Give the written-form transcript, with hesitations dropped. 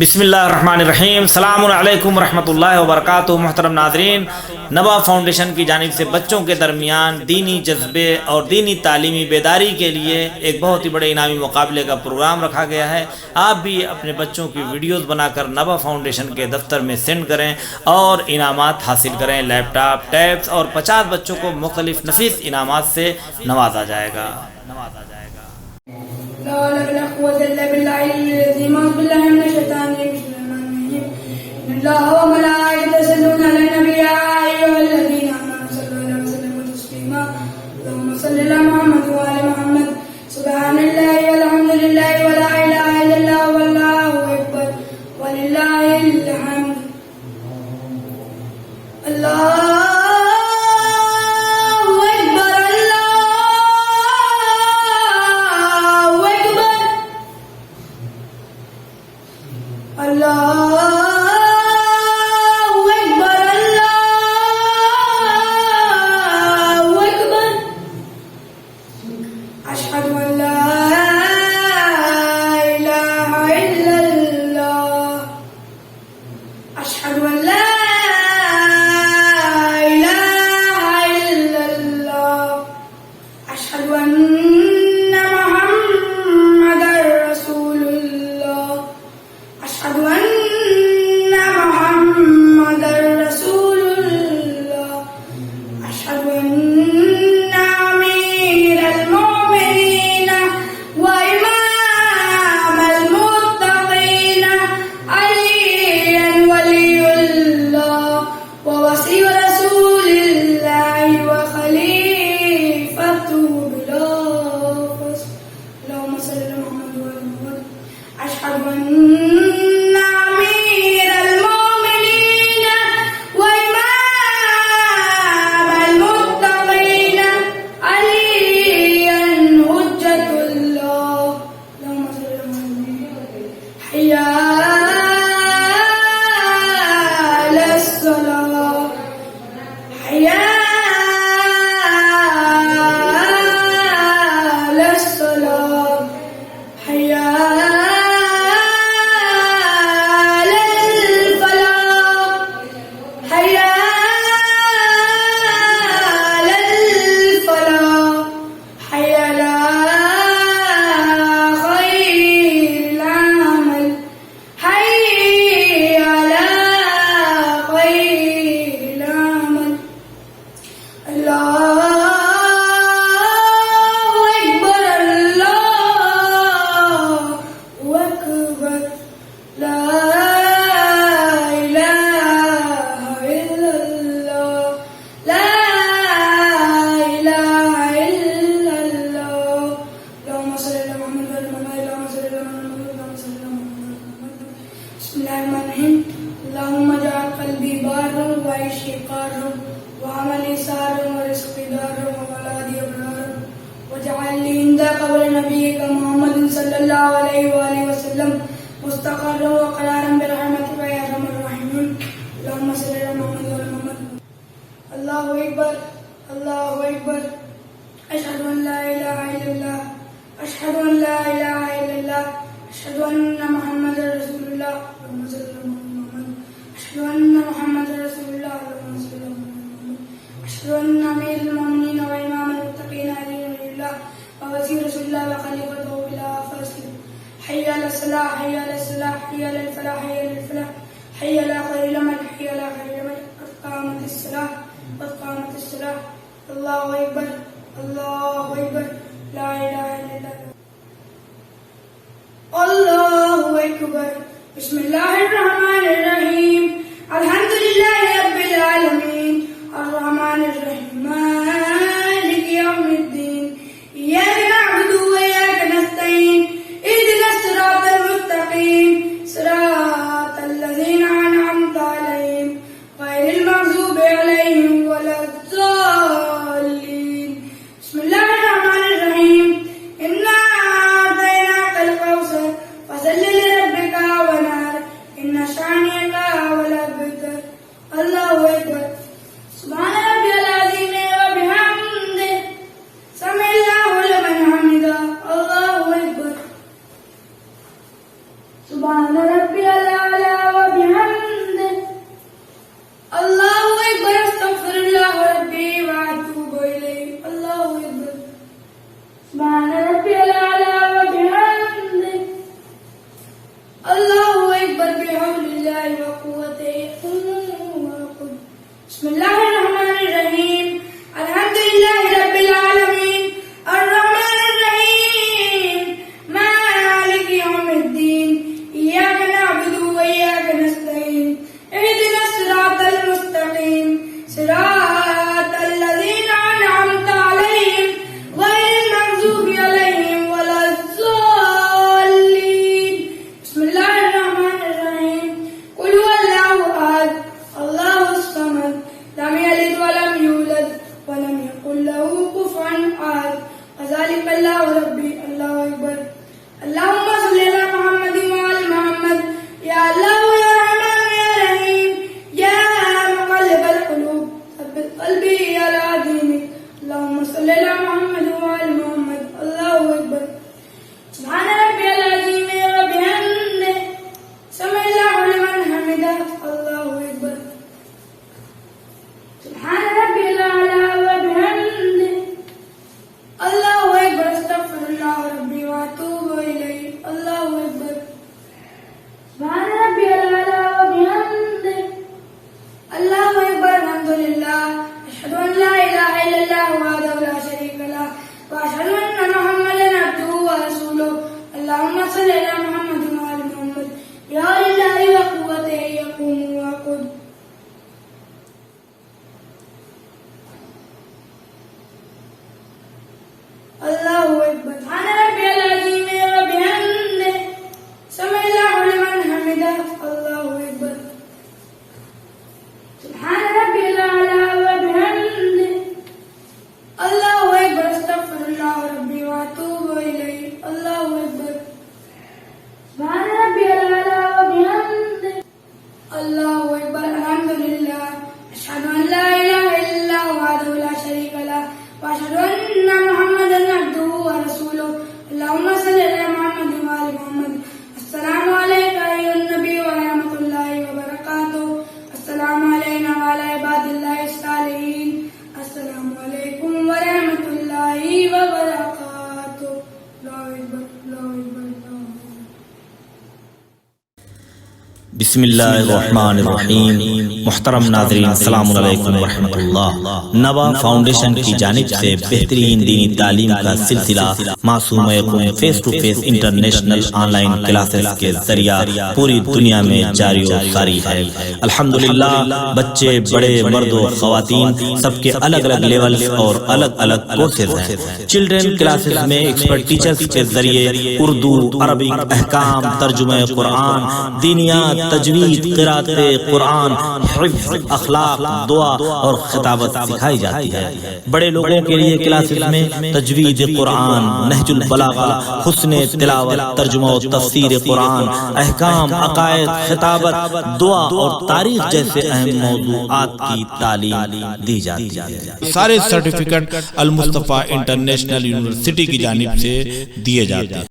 बिस्मिल्लाहिर्रहमानिर्रहीम सलामुन अलैकुम रहमतुल्लाहि व बरकातुहू। मुहतरम नाज़रीन, नवा फाउंडेशन की जानिब से बच्चों के दरमियान दीनी जज्बे और दीनी तालीमी बेदारी के लिए एक बहुत ही बड़े इनामी मुकाबले का प्रोग्राम रखा गया है। आप भी अपने बच्चों की वीडियोज़ बनाकर नवा फाउंडेशन के दफ्तर में सेंड करें और इनामात हासिल करें। लैपटॉप, टैब्स और 50 बच्चों को मुख्तलिफ नफीस इनामात से नवाजा जाएगा। إن बिहौलिल्लाहि व क़ुव्वतिही बिस्मिल्लाहिर्रहमानिर्रहीम अल्हम्दुलिल्लाहि रब्बिल आलमीन अर्रहमानिर रहीम मालिकि यौमिद्दीन इय्याका नअबुदु व इय्याका नस्तईन इहदिनस सिरातल मुस्तकीम सिरातल लज़ीना अनअमता अलैहिम गैरिल मग़ज़ूबि अलैहिम वलज़्ज़ाल्लीन बिस्मिल्लाहिर्रहमानिर्रहीम क़ुल हुवल्लाहु अहद अल्लाहुस समद लम यलिद व लम यूलद व लम यकुल लहू कुफुवन अहद ज़ालिकल्लाहु रब्बी अल्लाहु अकबर अल्लाहुम्मा सल्लि अला मुहम्मद व आलि मुहम्मद या अल्लाह या रहमान या रहीम या मुक़ल्लिबल क़ुलूब सब्बित क़ल्बी अला दीनिक अल्लाहुम्मा सल्लि अला मुहम्मद व आलि मुहम्मद अल्लाहु अकबर सुब्हान रब्बियल अज़ीम व बिहम्दिही समिअल्लाहु लिमन हमिदा अल्लाहु अकबर सुब्हान रब्बियल आला व बिहम्दिही अल्लाहु अकबर अस्तगफिरुल्लाह रब्बी व अतूबु इलैहि अल्लाहु अकबर सुब्हान रब्बियल आला व बिहम्दिही अल्लाहु अकबर अल्हम्दुलिल्लाह अशहदु अन ला इलाहा इल्लल्लाह वहदहु ला शरीका लह व अशहदु अन्ना मुहम्मदन अब्दुहु व रसूलुहु अल्लाहुम्मा सल्लि अला मुहम्मद व आलि मुहम्मद या लिल्लाहि व क़ुव्वतिही यक़ूमु व यक़ूद अल्लाहु अकबर सुब्हान रब्बियल अज़ीम व बिहम्दिही समिअल्लाहु लिमन हमिदा अल्लाहु अकबर सुब्हान रब्बियल आला व बिहम्दिही अल्लाहु अकबर अस्तगफिरुल्लाह रब्बी व अतूबु इलैहि अल्लाहु अकबर सुब्हान रब्बियल आला व बिहम्दिही अल्लाहु अकबर अल्हम्दुलिल्लाह अशहदु अन ला इलाहा इल्लल्लाह वहदहु ला शरीका लह व अशहदु अन्ना मुहम्मदन अब्दुहु व रसूलुहु अल्लाहुम्मा सल्लि अला मुहम्मद व आलि मुहम्मद अस्सलामु अलैका अय्युहन नबी व रहमतुल्लाहि व बरकातुहु अस्सलामु अलैना व अला इबादिल्लाहिस सालिहीन अस्सलामु अलैकुम व रहमतुल्लाहि व बरकातुहु अल्लाहु अकबर अल्लाहु अकबर अल्लाहु अकबर बिस्मिल्लाहिर्रहमानिर्रहीम मुहतरम नाज़रीन अस्सलामु अलैकुम व रहमतुल्लाह। नवा फाउंडेशन की जानिब से बेहतरीन दीनी तालीम का सिलसिला मासूम face to face international online classes के जरिया पूरी दुनिया में जारी और सारी है। अल्हम्दुलिल्लाह बच्चे बड़े मर्द और ख़वातीन सबके अलग अलग लेवल और अलग अलग कोर्सेज हैं। चिल्ड्रन क्लासेस में एक्सपर्ट टीचर्स के जरिए उर्दू, अरबिक, अहकाम, तर्जुमे कुरान, दीनियात, तजवीद, क़िराअत कुरान, हिफ्ज़, अखलाक, दुआ और खिताबत सिखाई जाती है। बड़े लोगों के लिए क्लासेस में तजवीद कुरान, नहजुल बलागा, हुस्न तिलावत, तर्जुमा और तफसीर कुरान, अहकाम, अकायद, खिताबत, दुआ और तारीख जैसे अहम मौज़ूआत की तालीम दी जाती है। सारे सर्टिफिकेट अल मुस्तफ़ा इंटरनेशनल यूनिवर्सिटी की जानिब से दिए जाते हैं।